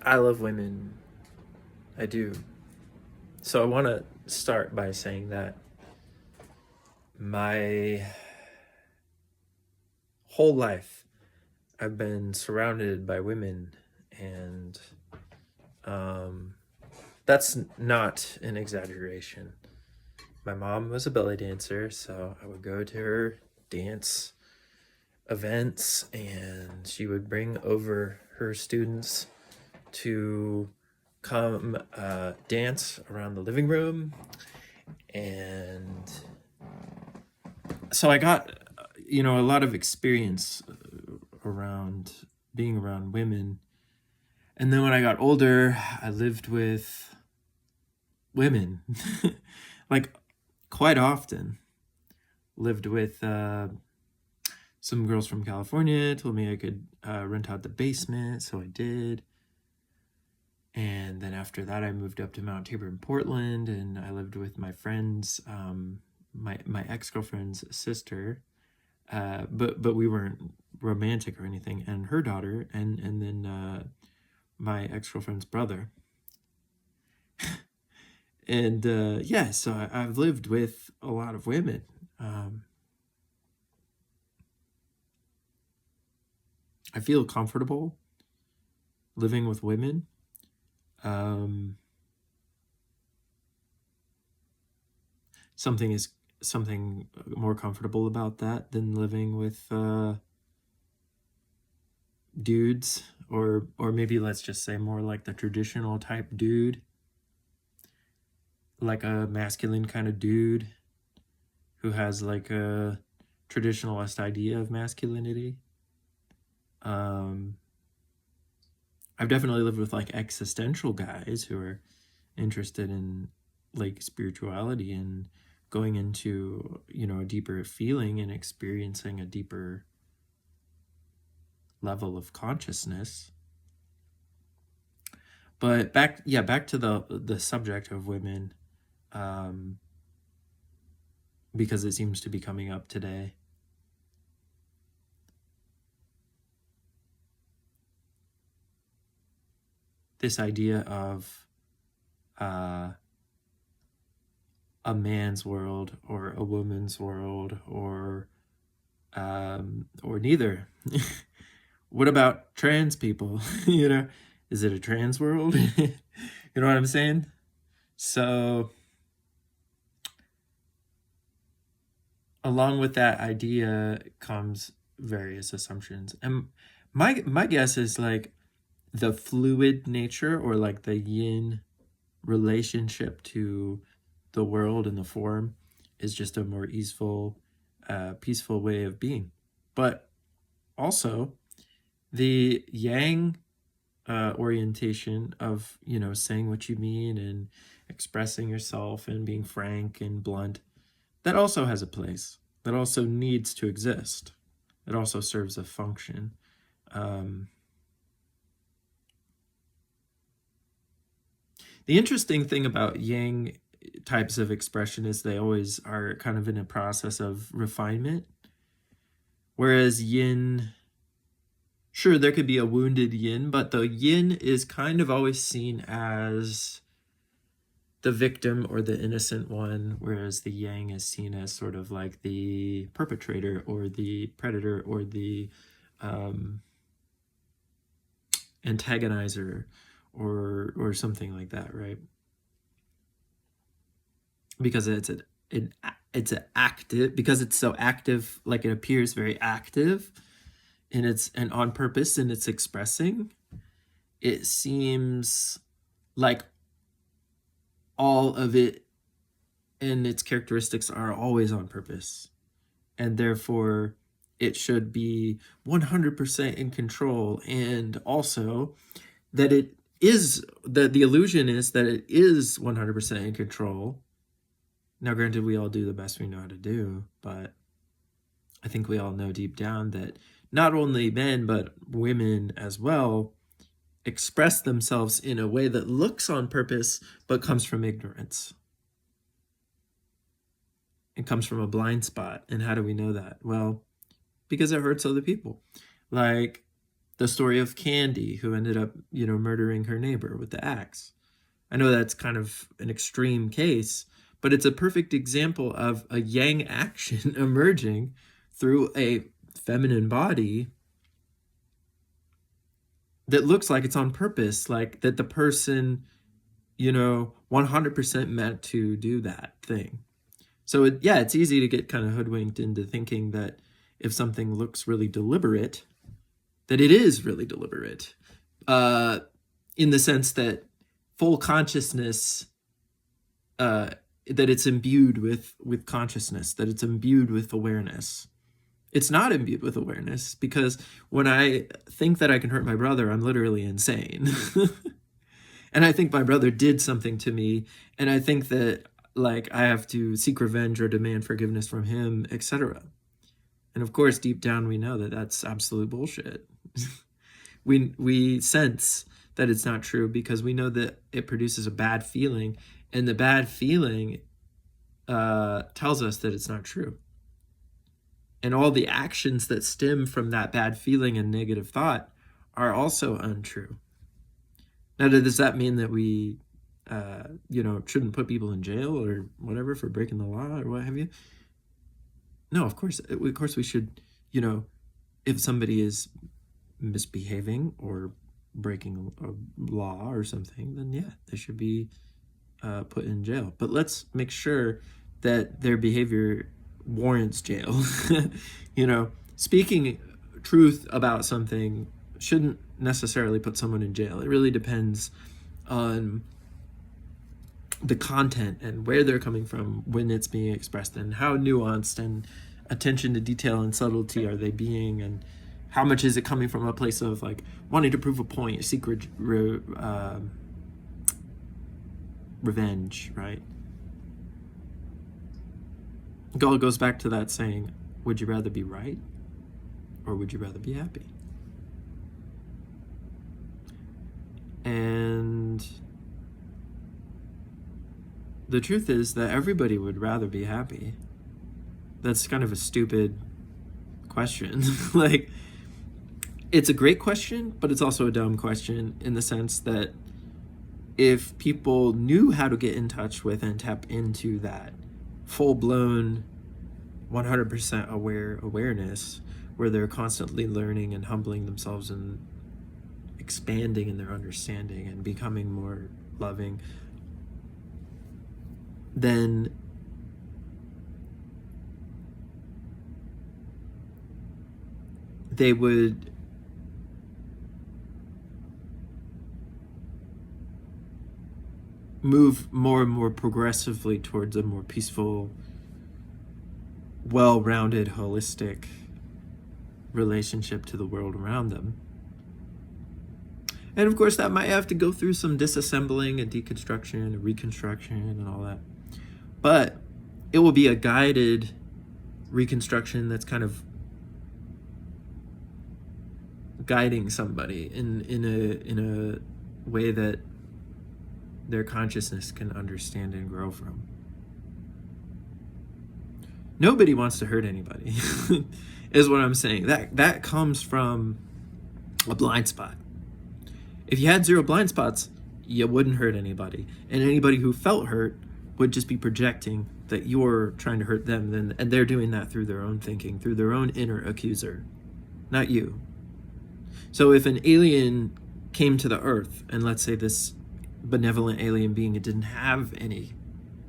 I love women. I do. So I want to start by saying that my whole life I've been surrounded by women, and um, that's not an exaggeration. My mom was a belly dancer, so I would go to her dance events, and she would bring over her students to come dance around the living room. And so I got, a lot of experience around being around women. And then when I got older, I lived with women, like quite often. Lived with some girls from California, told me I could rent out the basement, so I did. And then after that, I moved up to Mount Tabor in Portland, and I lived with my friends, my ex girlfriend's sister, but we weren't romantic or anything, and her daughter, and then my ex girlfriend's brother, and yeah, so I've lived with a lot of women. I feel comfortable living with women. Um, something more comfortable about that than living with dudes, or maybe let's just say more like the traditional type dude, like a masculine kind of dude who has like a traditionalist idea of masculinity. I've definitely lived with like existential guys who are interested in like spirituality and going into a deeper feeling and experiencing a deeper level of consciousness. But back to the subject of women, um, because it seems to be coming up today. This idea of a man's world or a woman's world, or neither. What about trans people? Is it a trans world? You know what I'm saying? So, along with that idea comes various assumptions, and my guess is like the fluid nature, or like the yin relationship to the world and the form, is just a more easeful, peaceful way of being. But also, the yang orientation of saying what you mean and expressing yourself and being frank and blunt, that also has a place. That also needs to exist. It also serves a function. Um, the interesting thing about yang types of expression is they always are kind of in a process of refinement, whereas yin, sure, there could be a wounded yin, but the yin is kind of always seen as the victim or the innocent one, whereas the yang is seen as sort of like the perpetrator or the predator or the antagonizer, or something like that, right? Because it's an active, because it's so active, like it appears very active, and on purpose in its expressing. It seems like all of it and its characteristics are always on purpose, and therefore it should be 100% in control, and also that it is, that the illusion is that it is 100% in control. Now granted, we all do the best we know how to do, but I think we all know deep down that not only men but women as well express themselves in a way that looks on purpose but comes from ignorance. It comes from a blind spot. And how do we know that? Well, because it hurts other people. Like The story of Candy, who ended up, murdering her neighbor with the axe. I know that's kind of an extreme case, but it's a perfect example of a yang action emerging through a feminine body that looks like it's on purpose, like that the person, 100% meant to do that thing. So it's easy to get kind of hoodwinked into thinking that if something looks really deliberate, that it is really deliberate, in the sense that full consciousness, that it's imbued with consciousness, that it's imbued with awareness. It's not imbued with awareness, because when I think that I can hurt my brother, I'm literally insane. And I think my brother did something to me, and I think that, like, I have to seek revenge or demand forgiveness from him, etc. And of course, deep down, we know that that's absolute bullshit. We sense that it's not true because we know that it produces a bad feeling, and the bad feeling tells us that it's not true. And all the actions that stem from that bad feeling and negative thought are also untrue. Now, does that mean that we, shouldn't put people in jail or whatever for breaking the law or what have you? No, of course we should, if somebody is misbehaving or breaking a law or something, then yeah, they should be put in jail. But let's make sure that their behavior warrants jail. Speaking truth about something shouldn't necessarily put someone in jail. It really depends on the content and where they're coming from when it's being expressed, and how nuanced and attention to detail and subtlety are they being, and how much is it coming from a place of like wanting to prove a point, secret revenge, right? It all goes back to that saying, would you rather be right or would you rather be happy? And the truth is that everybody would rather be happy. That's kind of a stupid question. Like, it's a great question, but it's also a dumb question, in the sense that if people knew how to get in touch with and tap into that full-blown 100% awareness, where they're constantly learning and humbling themselves and expanding in their understanding and becoming more loving, then they would move more and more progressively towards a more peaceful, well-rounded, holistic relationship to the world around them. And of course, that might have to go through some disassembling and deconstruction and reconstruction and all that. But it will be a guided reconstruction that's kind of guiding somebody in a way that their consciousness can understand and grow from. Nobody wants to hurt anybody, is what I'm saying. That comes from a blind spot. If you had zero blind spots, you wouldn't hurt anybody. And anybody who felt hurt would just be projecting that you're trying to hurt them, and they're doing that through their own thinking, through their own inner accuser, not you. So if an alien came to the Earth, and let's say this benevolent alien being, it didn't have any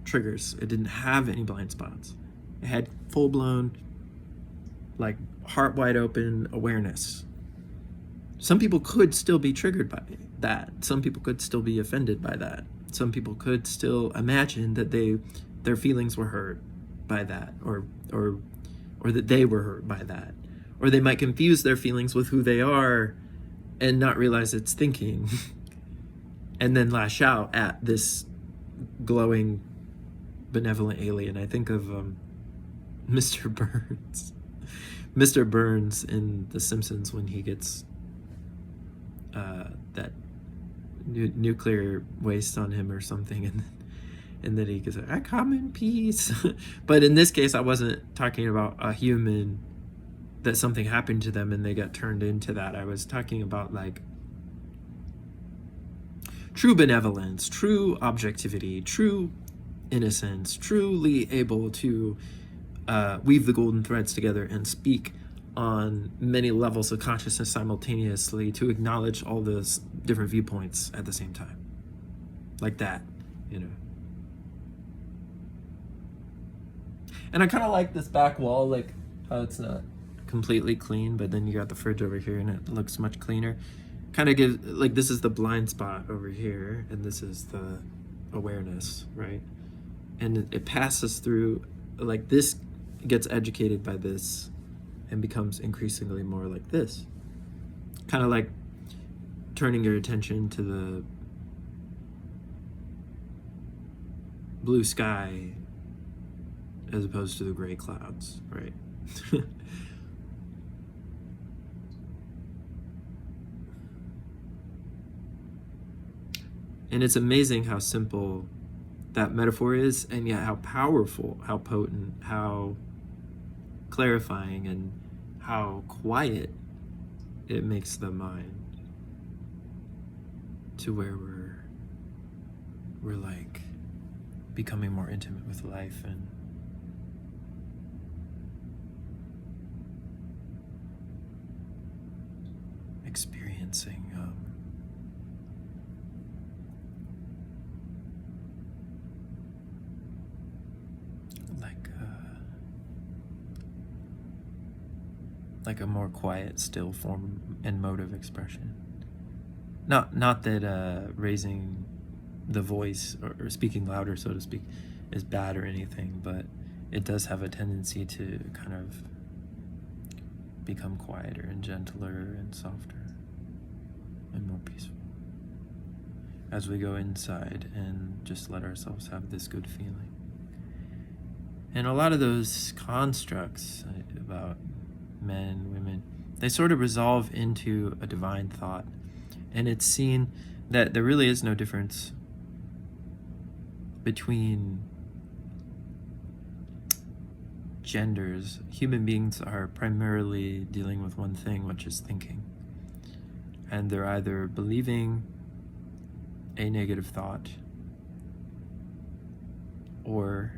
triggers, it didn't have any blind spots, it had full-blown, like, heart wide open awareness. Some people could still be triggered by that. Some people could still be offended by that. Some people could still imagine that their feelings were hurt by that, or that they were hurt by that. Or they might confuse their feelings with who they are and not realize it's thinking, and then lash out at this glowing, benevolent alien. I think of Mr. Burns. Mr. Burns in The Simpsons, when he gets that nuclear waste on him or something, and then he goes, I come in peace. But in this case, I wasn't talking about a human that something happened to them and they got turned into that. I was talking about like true benevolence, true objectivity, true innocence, truly able to weave the golden threads together and speak on many levels of consciousness simultaneously, to acknowledge all those different viewpoints at the same time. Like that, you know. And I kind of like this back wall, like how it's not completely clean, but then you got the fridge over here and it looks much cleaner. Kind of gives, like, this is the blind spot over here and this is the awareness, right? And it passes through, like, this gets educated by this and becomes increasingly more like this. Kind of like turning your attention to the blue sky as opposed to the gray clouds, right? And it's amazing how simple that metaphor is, and yet how powerful, how potent, how clarifying, and how quiet it makes the mind, to where we're like becoming more intimate with life and experiencing like a more quiet, still form and mode of expression. Not that raising the voice or speaking louder, so to speak, is bad or anything, but it does have a tendency to kind of become quieter and gentler and softer and more peaceful as we go inside and just let ourselves have this good feeling. And a lot of those constructs about men, women, they sort of resolve into a divine thought. And it's seen that there really is no difference between genders. Human beings are primarily dealing with one thing, which is thinking. And they're either believing a negative thought or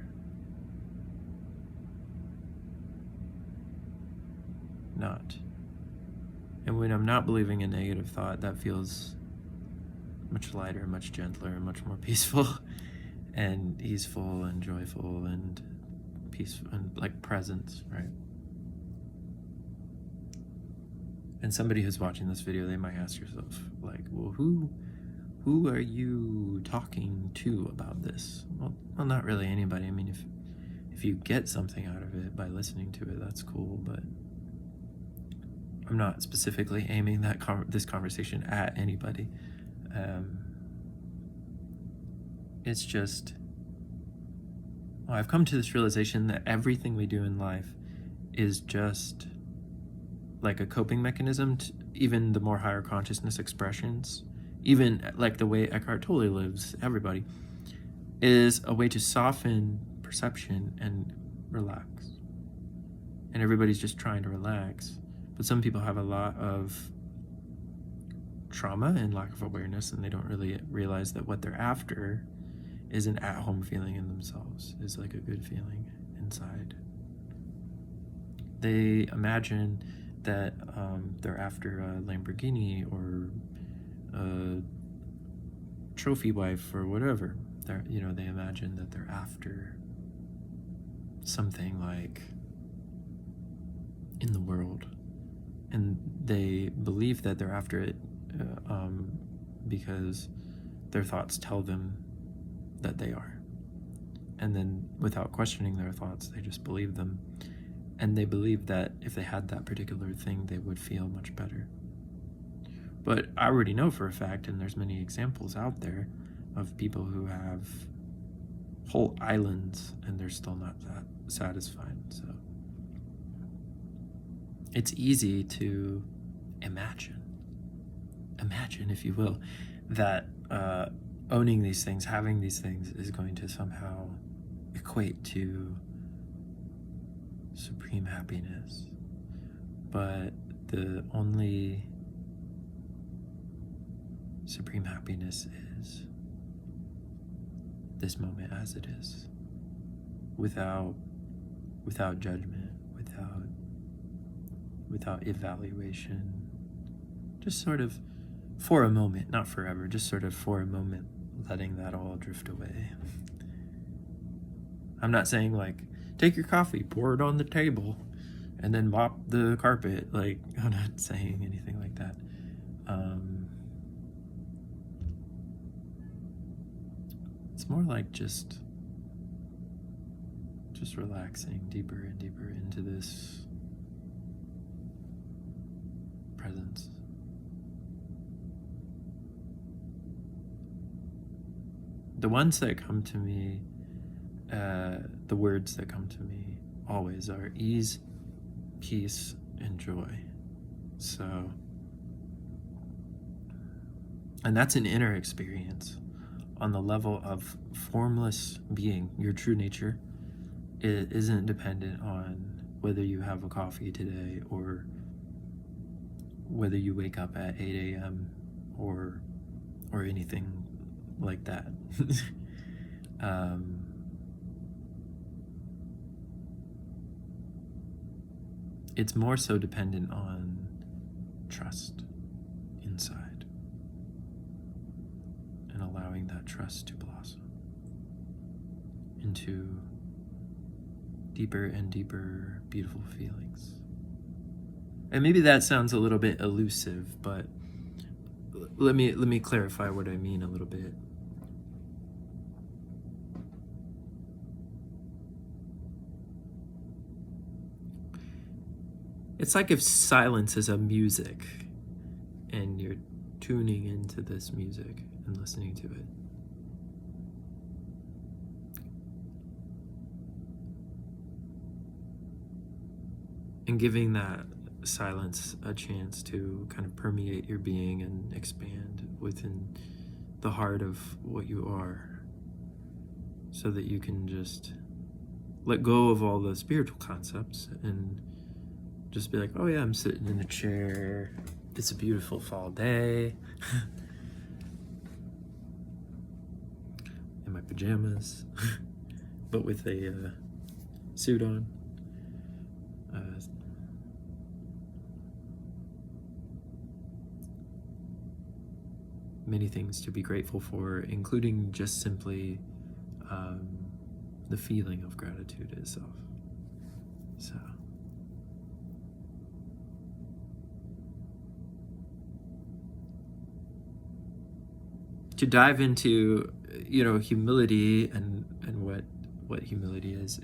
not. And when I'm not believing a negative thought, that feels much lighter, much gentler, much more peaceful and easeful and joyful and peaceful and like presence, right? And somebody who's watching this video, they might ask yourself, like, well, who are you talking to about this? Well, not really anybody. I mean, if you get something out of it by listening to it, that's cool, but I'm not specifically aiming this conversation at anybody. It's just, I've come to this realization that everything we do in life is just like a coping mechanism to even the more higher consciousness expressions, even like the way Eckhart Tolle lives, everybody, is a way to soften perception and relax. And everybody's just trying to relax. But some people have a lot of trauma and lack of awareness, and they don't really realize that what they're after is an at-home feeling in themselves, is like a good feeling inside. They imagine that they're after a Lamborghini or a trophy wife or whatever. They imagine that they're after something like in the world. And they believe that they're after it because their thoughts tell them that they are. And then without questioning their thoughts, they just believe them. And they believe that if they had that particular thing, they would feel much better. But I already know for a fact, and there's many examples out there of people who have whole islands and they're still not that satisfied. So it's easy to imagine, if you will, that owning these things, having these things is going to somehow equate to supreme happiness but the only supreme happiness is this moment as it is, without judgment, without evaluation, just sort of for a moment, not forever, just sort of for a moment, letting that all drift away. I'm not saying like take your coffee, pour it on the table, and then mop the carpet. Like, I'm not saying anything like that. It's more like just relaxing deeper and deeper into this presence. The ones that come to me, the words that come to me always are ease, peace, and joy. So, and that's an inner experience on the level of formless being. Your true nature, it isn't dependent on whether you have a coffee today or whether you wake up at 8 a.m. or anything like that. It's more so dependent on trust inside and allowing that trust to blossom into deeper and deeper beautiful feelings. And maybe that sounds a little bit elusive, but let me clarify what I mean a little bit. It's like if silence is a music and you're tuning into this music and listening to it. And giving that silence a chance to kind of permeate your being and expand within the heart of what you are, so that you can just let go of all the spiritual concepts and just be like, oh yeah, I'm sitting in a chair, it's a beautiful fall day, in my pajamas, but with a suit on. Many things to be grateful for, including just simply the feeling of gratitude itself. So, to dive into, humility and what humility is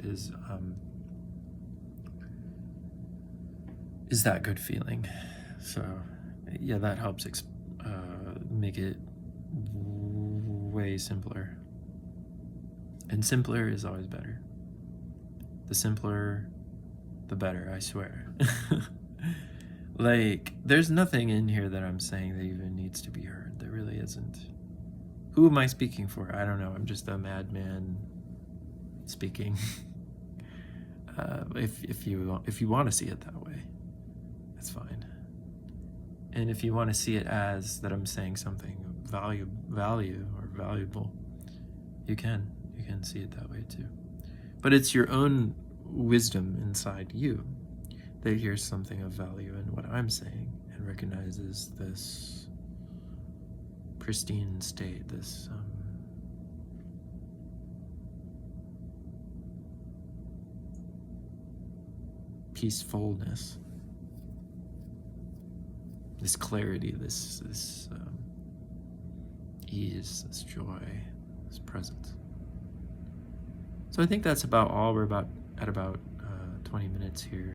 that good feeling. So, yeah, that helps make it way simpler. And simpler is always better. The simpler, the better, I swear. Like, there's nothing in here that I'm saying that even needs to be heard. There really isn't. Who am I speaking for? I don't know. I'm just a madman speaking. If you want to see it that way, that's fine. And if you want to see it as that I'm saying something value or valuable, you can see it that way too. But it's your own wisdom inside you that hears something of value in what I'm saying and recognizes this pristine state, this peacefulness, this clarity, this ease, this joy, this presence. So I think that's about all. We're at about 20 minutes here.